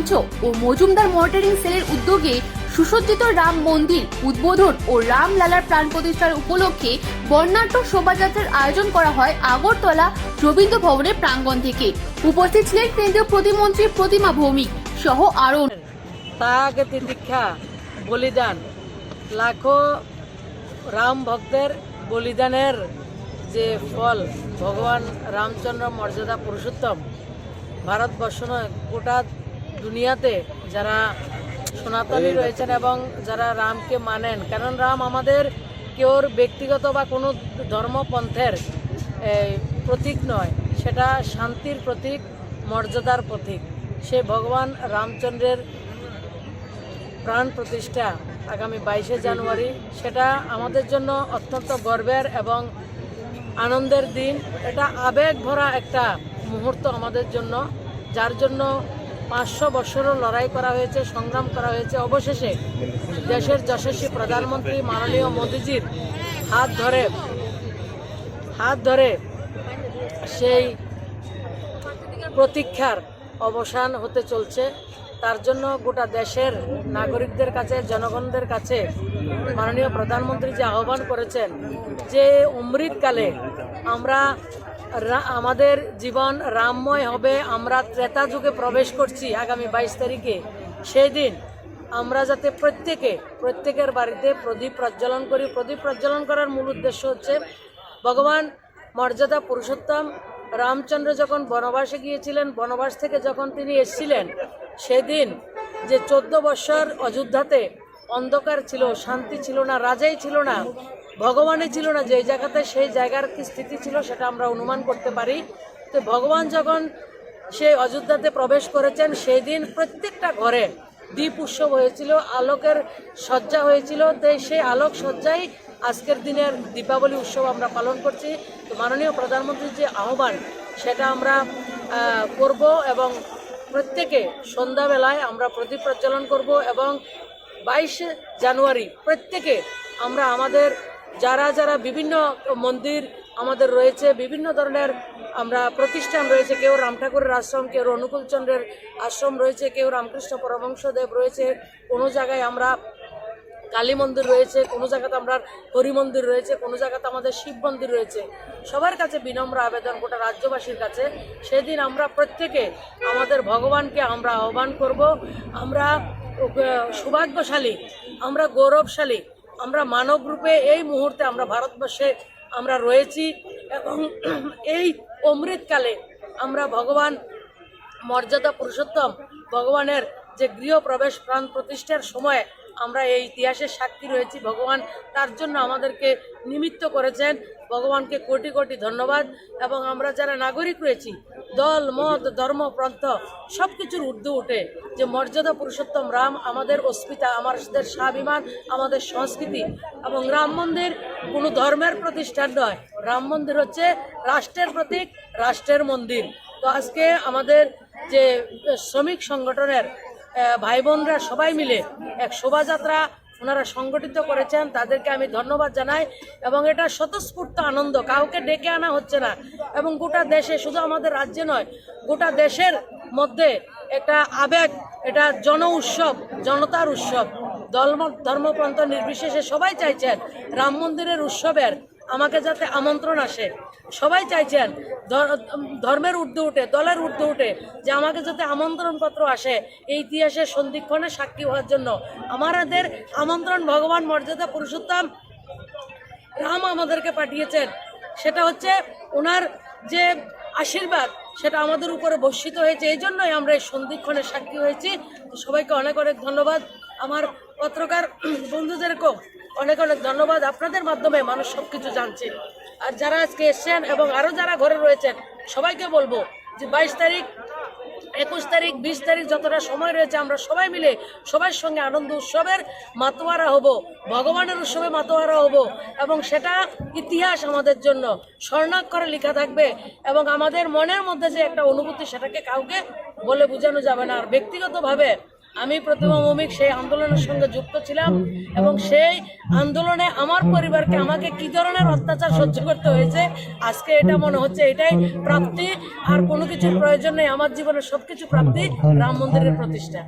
মঞ্চ ও মজুমদার মনিটরিং সেলের উদ্যোগে সুসজ্জিত রাম মন্দির উদ্বোধন ও রামলালার প্রাণ প্রতিষ্ঠার উপলক্ষে বর্ণাঢ্য শোভাযাত্রার আয়োজন করা হয় আগরতলা রবীন্দ্র ভবনের প্রাঙ্গণ থেকে। উপস্থিত ছিলেন কেন্দ্রীয় প্রতিমন্ত্রী প্রতিমা ভৌমিক সহ আরো ত্যাগ তিতিক্ষা বলিদান লাখো রাম ভক্তের বলিদানের যে ফল ভগবান রামচন্দ্র মর্যাদা পুরুষোত্তম ভারতবর্ষ নয় গোটা দুনিয়াতে যারা সনাতনী রয়েছেন এবং যারা রামকে মানেন, কারণ রাম আমাদের কেউর ব্যক্তিগত বা কোনো ধর্মপন্থের প্রতীক নয়, সেটা শান্তির প্রতীক, মর্যাদার প্রতীক। সে ভগবান রামচন্দ্রের প্রাণ প্রতিষ্ঠা আগামী 22শে জানুয়ারি, সেটা আমাদের জন্য অত্যন্ত গর্বের এবং আনন্দের দিন। এটা আবেগ ভরা একটা মুহূর্ত আমাদের জন্য, যার জন্য 500 বছরও লড়াই করা হয়েছে, সংগ্রাম করা হয়েছে। অবশেষে দেশের যশস্বী প্রধানমন্ত্রী মাননীয় মোদিজির হাত ধরে সেই প্রতীক্ষার অবসান হতে চলছে। তার জন্য গোটা দেশের নাগরিকদের কাছে, জনগণদের কাছে মাননীয় প্রধানমন্ত্রী যে আহ্বান করেছেন যে অমৃতকালে আমরা আমাদের জীবন রামময় হবে, আমরা ত্রেতা যুগে প্রবেশ করছি আগামী 22 তারিখে। সেই দিন আমরা যাতে প্রত্যেকের বাড়িতে প্রদীপ প্রজ্বলন করি। প্রদীপ প্রজ্বলন করার মূল উদ্দেশ্য হচ্ছে ভগবান মর্যাদা পুরুষোত্তম রামচন্দ্র যখন বনবাসে গিয়েছিলেন, বনবাস থেকে যখন তিনি এসেছিলেন, সেদিন যে 14 বছর অযোধ্যাতে অন্ধকার ছিল, শান্তি ছিল না, রাজাই ছিল না, ভগবানই ছিল না, যে জায়গাতে সেই জায়গার কি স্থিতি ছিল সেটা আমরা অনুমান করতে পারি। তো ভগবান যখন সেই অযোধ্যাতে প্রবেশ করেছেন, সেই দিন প্রত্যেকটা ঘরে দীপ উৎসব হয়েছিল, আলোকের সজ্জা হয়েছিল। তো সেই আলোক সজ্জাই আজকের দিনের দীপাবলি উৎসব আমরা পালন করছি। তো মাননীয় প্রধানমন্ত্রীর যে আহ্বান সেটা আমরা করব এবং প্রত্যেকে সন্ধ্যাবেলায় আমরা প্রদীপ প্রজ্বলন করব এবং 22 জানুয়ারি প্রত্যেকে আমরা আমাদের যারা বিভিন্ন মন্দির আমাদের রয়েছে, বিভিন্ন ধরনের আমরা প্রতিষ্ঠান রয়েছে, কেউ রাম ঠাকুরের আশ্রম, কেউ অনুকূলচন্দ্রের আশ্রম রয়েছে, কেউ রামকৃষ্ণ পরমহংসদেব রয়েছে, কোনো জায়গায় আমরা কালী মন্দির রয়েছে, কোনো জায়গাতে আমরা হরি মন্দির রয়েছে, কোনো জায়গাতে আমাদের শিব মন্দির রয়েছে। সবার কাছে বিনম্র আবেদন, গোটা রাজ্যবাসীর কাছে, সেদিন আমরা প্রত্যেকে আমাদের ভগবানকে আমরা আহ্বান করব। আমরা সৌভাগ্যশালী, আমরা গৌরবশালী, আমরা মানব রূপে এই মুহূর্তে আমরা ভারতবর্ষে আমরা রয়েছি এবং এই অমৃতকালে আমরা ভগবান মর্যাদা পুরুষোত্তম ভগবানের যে গৃহপ্রবেশ প্রাণ প্রতিষ্ঠার সময় আমরা এই ইতিহাসের সাক্ষী রয়েছি। ভগবান তার জন্য আমাদেরকে নিমিত্ত করেছেন, ভগবানকে কোটি কোটি ধন্যবাদ। এবং আমরা যারা নাগরিক রয়েছি, দল মত ধর্ম প্রান্ত সব কিছুর ঊর্ধ্বে উঠে যে মর্যাদা পুরুষোত্তম রাম আমাদের অস্মিতা, আমাদের স্বাভিমান, আমাদের সংস্কৃতি। এবং রাম মন্দির কোনো ধর্মের প্রতিষ্ঠান নয়, রাম মন্দির হচ্ছে রাষ্ট্রের প্রতীক, রাষ্ট্রের মন্দির। তো আজকে আমাদের যে শ্রমিক সংগঠনের ভাই বোনরা সবাই মিলে এক শোভাযাত্রা ওনারা সংগঠিত করেছেন, তাদেরকে আমি ধন্যবাদ জানাই। এবং এটা স্বতঃস্ফূর্ত আনন্দ, কাউকে ডেকে আনা হচ্ছে না। এবং গোটা দেশে, শুধু আমাদের রাজ্যে নয়, গোটা দেশের মধ্যে একটা আবেগ, এটা জন উৎসব, জনতার উৎসব। ধর্মপ্রান্ত নির্বিশেষে সবাই চাইছেন রাম মন্দিরের উৎসবের আমাকে যাতে আমন্ত্রণ আসে। সবাই চাইছেন ধর্মের ঊর্ধ্বে উঠে, দলের ঊর্ধ্বে উঠে যে আমাকে যাতে আমন্ত্রণপত্র আসে এই ইতিহাসের সন্ধিক্ষণে সাক্ষী হওয়ার জন্য। আমাদের আমন্ত্রণ ভগবান মর্যাদা পুরুষোত্তম রাম আমাদেরকে পাঠিয়েছেন, সেটা হচ্ছে ওনার যে আশীর্বাদ সেটা আমাদের উপরে বর্ষিত হয়েছে। এই জন্যই আমরা এই সন্ধিক্ষণে সাক্ষী হয়েছি। সবাইকে অনেক অনেক ধন্যবাদ। আমার পত্রকার বন্ধুদেরকেও অনেক অনেক ধন্যবাদ। আপনাদের মাধ্যমে মানুষ সব কিছু জানছে। আর যারা আজকে এসছেন এবং আরও যারা ঘরে রয়েছেন সবাইকে বলবো যে 22 তারিখ, 21 তারিখ, 20 তারিখ যতটা সময় রয়েছে আমরা সবাই মিলে সবার সঙ্গে আনন্দ উৎসবের মাতোয়ারা হব, ভগবানের উৎসবে মাতোয়ারা হব। এবং সেটা ইতিহাস আমাদের জন্য স্বর্ণাক্ষরে লেখা থাকবে। এবং আমাদের মনের মধ্যে যে একটা অনুভূতি, সেটাকে কাউকে বলে বোঝানো যাবে না। আর ব্যক্তিগতভাবে আমি প্রতিমা ভৌমিক সেই আন্দোলনের সঙ্গে যুক্ত ছিলাম এবং সেই আন্দোলনে আমার পরিবারকে আমাকে কি ধরনের অত্যাচার সহ্য করতে হয়েছে, আজকে এটা মনে হচ্ছে এটাই প্রাপ্তি, আর কোনো কিছুর প্রয়োজন নেই। আমার জীবনের সবকিছু প্রাপ্তি রাম মন্দিরের প্রতিষ্ঠা।